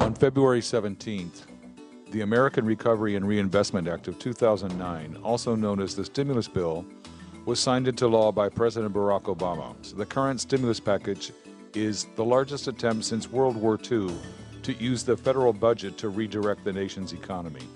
On February 17th, the American Recovery and Reinvestment Act of 2009, also known as the stimulus bill, was signed into law by President Barack Obama. So the current stimulus package is the largest attempt since World War II to use the federal budget to redirect the nation's economy.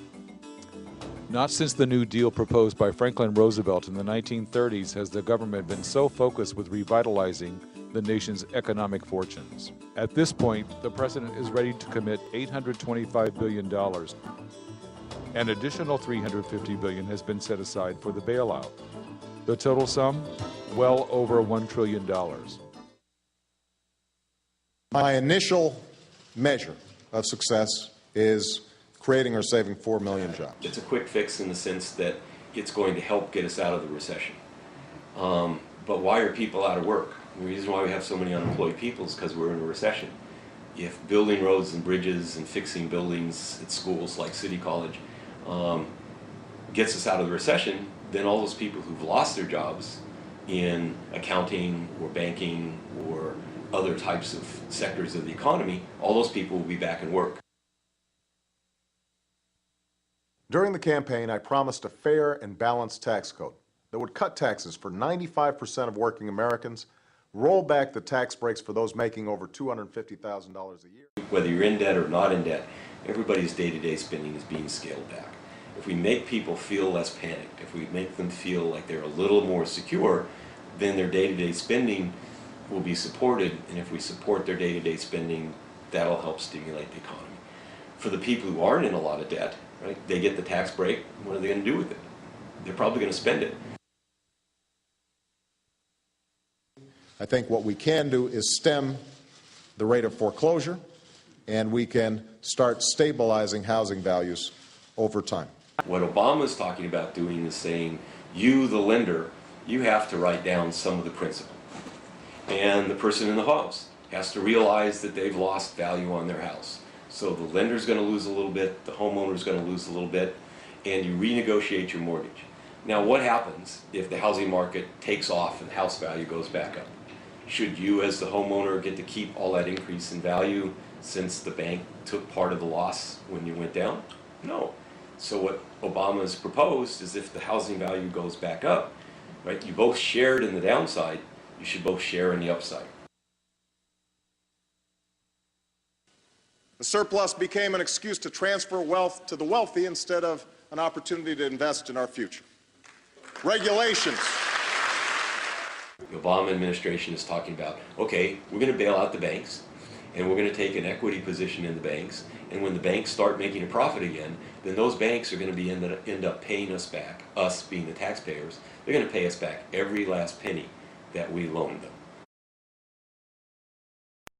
Not since the New Deal proposed by Franklin Roosevelt in the 1930s has the government been so focused with revitalizing the nation's economic fortunes. At this point, the president is ready to commit $825 billion. An additional $350 billion has been set aside for the bailout. The total sum? Well over $1 trillion. My initial measure of success is creating or saving 4 million jobs. It's a quick fix in the sense that it's going to help get us out of the recession. But why are people out of work? The reason why we have so many unemployed people is because we're in a recession. If building roads and bridges and fixing buildings at schools like City College gets us out of the recession, then all those people who've lost their jobs in accounting or banking or other types of sectors of the economy, all those people will be back in work. During the campaign, I promised a fair and balanced tax code that would cut taxes for 95% of working Americans, roll back the tax breaks for those making over $250,000 a year. Whether you're in debt or not in debt, everybody's day-to-day spending is being scaled back. If we make people feel less panicked, if we make them feel like they're a little more secure, then their day-to-day spending will be supported, and if we support their day-to-day spending, that'll help stimulate the economy. For the people who aren't in a lot of debt, right, they get the tax break, what are they going to do with it? They're probably going to spend it. I think what we can do is stem the rate of foreclosure, and we can start stabilizing housing values over time. What Obama's talking about doing is saying, you, the lender, you have to write down some of the principal. And the person in the house has to realize that they've lost value on their house. So the lender's going to lose a little bit, the homeowner's going to lose a little bit, and you renegotiate your mortgage. Now what happens if the housing market takes off and house value goes back up? Should you as the homeowner get to keep all that increase in value since the bank took part of the loss when you went down? No. So what Obama has proposed is if the housing value goes back up, right, you both shared in the downside, you should both share in the upside. The surplus became an excuse to transfer wealth to the wealthy instead of an opportunity to invest in our future. Regulations. The Obama administration is talking about, okay, we're going to bail out the banks, and we're going to take an equity position in the banks, and when the banks start making a profit again, then those banks are going to end up paying us back, us being the taxpayers. They're going to pay us back every last penny that we loaned them.